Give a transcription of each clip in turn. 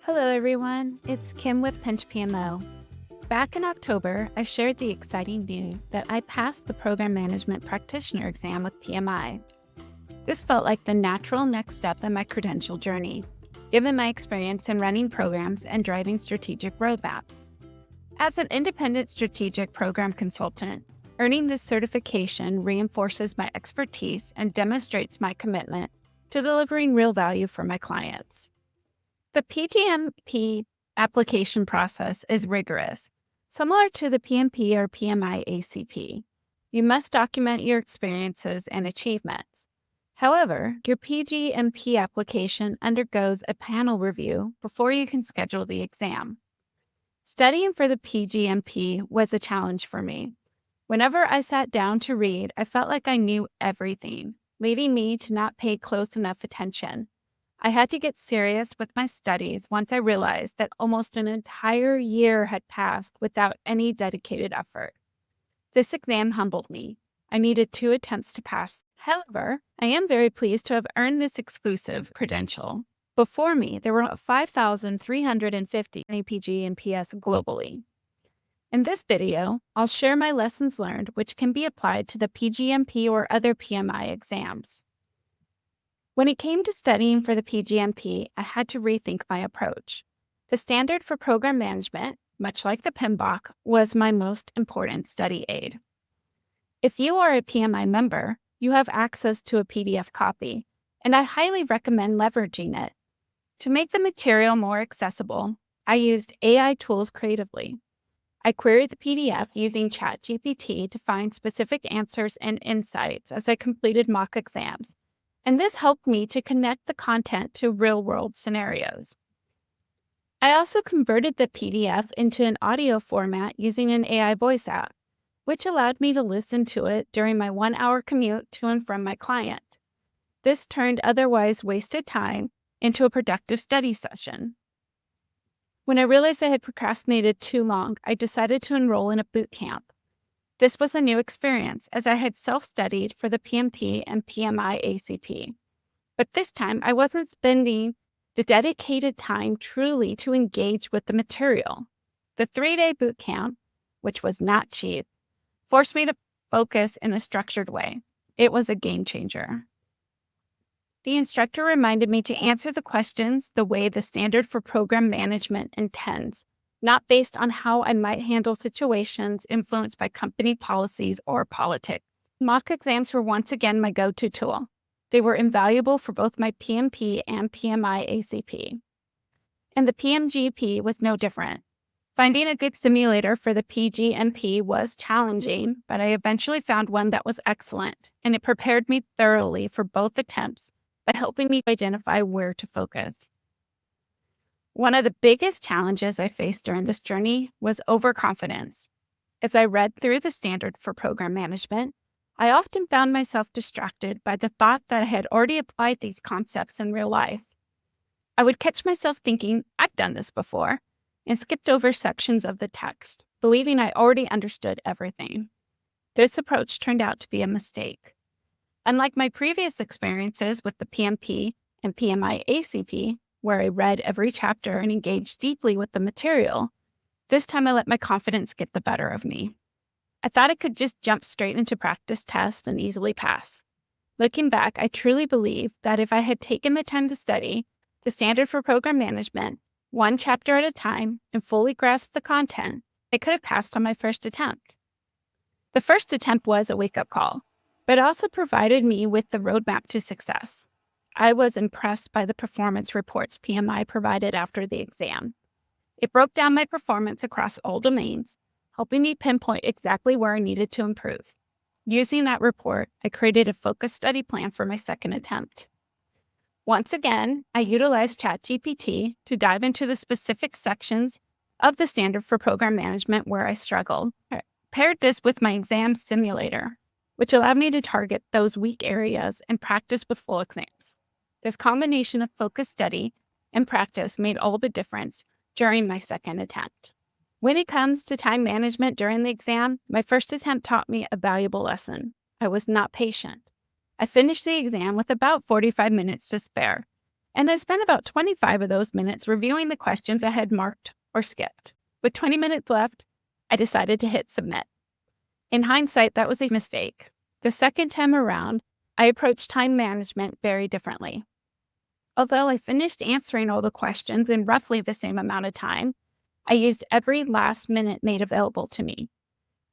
Hello everyone, it's Kim with PgMP. Back in October, I shared the exciting news that I passed the Program Management Practitioner exam with PMI. This felt like the natural next step in my credential journey, given my experience in running programs and driving strategic roadmaps. As an independent strategic program consultant, earning this certification reinforces my expertise and demonstrates my commitment to delivering real value for my clients. The PgMP application process is rigorous, similar to the PMP or PMI ACP. You must document your experiences and achievements. However, your PgMP application undergoes a panel review before you can schedule the exam. Studying for the PgMP was a challenge for me. Whenever I sat down to read, I felt like I knew everything, leading me to not pay close enough attention. I had to get serious with my studies once I realized that almost an entire year had passed without any dedicated effort. This exam humbled me. I needed 2 attempts to pass. However, I am very pleased to have earned this exclusive credential. Before me, there were 5,350 PG and PS globally. In this video, I'll share my lessons learned which can be applied to the PgMP or other PMI exams. When it came to studying for the PgMP, I had to rethink my approach. The standard for program management, much like the PMBOK, was my most important study aid. If you are a PMI member, you have access to a PDF copy, and I highly recommend leveraging it. To make the material more accessible, I used AI tools creatively. I queried the PDF using ChatGPT to find specific answers and insights as I completed mock exams. And this helped me to connect the content to real-world scenarios. I also converted the PDF into an audio format using an AI voice app, which allowed me to listen to it during my 1-hour commute to and from my client. This turned otherwise wasted time into a productive study session. When I realized I had procrastinated too long, I decided to enroll in a boot camp. This was a new experience as I had self-studied for the PMP and PMI ACP. But this time, I wasn't spending the dedicated time truly to engage with the material. The 3-day boot camp, which was not cheap, forced me to focus in a structured way. It was a game changer. The instructor reminded me to answer the questions the way the standard for program management intends, not based on how I might handle situations influenced by company policies or politics. Mock exams were once again my go-to tool. They were invaluable for both my PMP and PMI ACP. And the PMGP was no different. Finding a good simulator for the PgMP was challenging, but I eventually found one that was excellent, and it prepared me thoroughly for both attempts by helping me identify where to focus. One of the biggest challenges I faced during this journey was overconfidence. As I read through the standard for program management, I often found myself distracted by the thought that I had already applied these concepts in real life. I would catch myself thinking, I've done this before, and skipped over sections of the text, believing I already understood everything. This approach turned out to be a mistake. Unlike my previous experiences with the PMP and PMI ACP, where I read every chapter and engaged deeply with the material, this time I let my confidence get the better of me. I thought I could just jump straight into practice tests and easily pass. Looking back, I truly believe that if I had taken the time to study the standard for program management, one chapter at a time, and fully grasped the content, I could have passed on my first attempt. The first attempt was a wake-up call, but it also provided me with the roadmap to success. I was impressed by the performance reports PMI provided after the exam. It broke down my performance across all domains, helping me pinpoint exactly where I needed to improve. Using that report, I created a focused study plan for my second attempt. Once again, I utilized ChatGPT to dive into the specific sections of the standard for program management where I struggled. I paired this with my exam simulator, which allowed me to target those weak areas and practice with full exams. This combination of focused study and practice made all the difference during my second attempt. When it comes to time management during the exam, my first attempt taught me a valuable lesson. I was not patient. I finished the exam with about 45 minutes to spare. And I spent about 25 of those minutes reviewing the questions I had marked or skipped. With 20 minutes left, I decided to hit submit. In hindsight, that was a mistake. The second time around, I approached time management very differently. Although I finished answering all the questions in roughly the same amount of time, I used every last minute made available to me.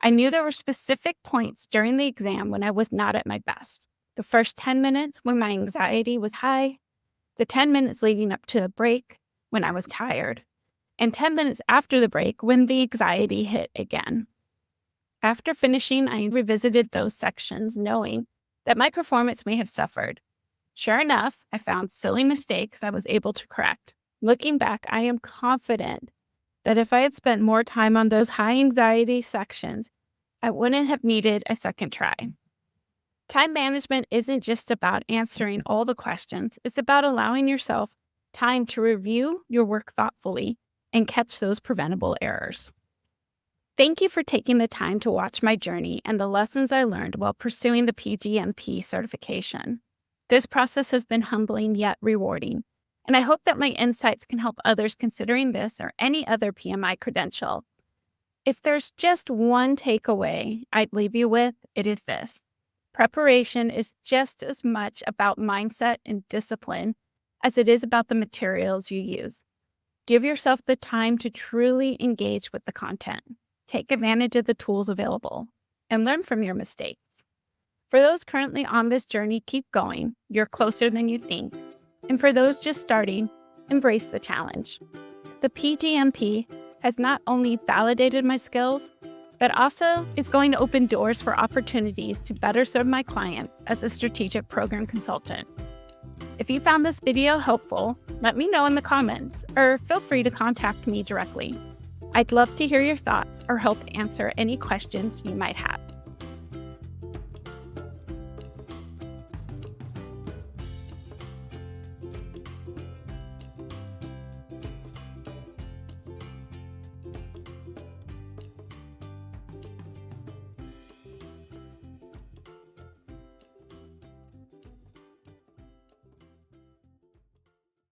I knew there were specific points during the exam when I was not at my best. The first 10 minutes when my anxiety was high, the 10 minutes leading up to a break when I was tired, and 10 minutes after the break when the anxiety hit again. After finishing, I revisited those sections knowing that my performance may have suffered. Sure enough, I found silly mistakes I was able to correct. Looking back, I am confident that if I had spent more time on those high anxiety sections, I wouldn't have needed a second try. Time management isn't just about answering all the questions. It's about allowing yourself time to review your work thoughtfully and catch those preventable errors. Thank you for taking the time to watch my journey and the lessons I learned while pursuing the PgMP certification. This process has been humbling yet rewarding, and I hope that my insights can help others considering this or any other PMI credential. If there's just one takeaway I'd leave you with, it is this. Preparation is just as much about mindset and discipline as it is about the materials you use. Give yourself the time to truly engage with the content. Take advantage of the tools available and learn from your mistakes. For those currently on this journey, keep going. You're closer than you think. And for those just starting, embrace the challenge. The PgMP has not only validated my skills, but also it's going to open doors for opportunities to better serve my client as a strategic program consultant. If you found this video helpful, let me know in the comments, or feel free to contact me directly. I'd love to hear your thoughts or help answer any questions you might have.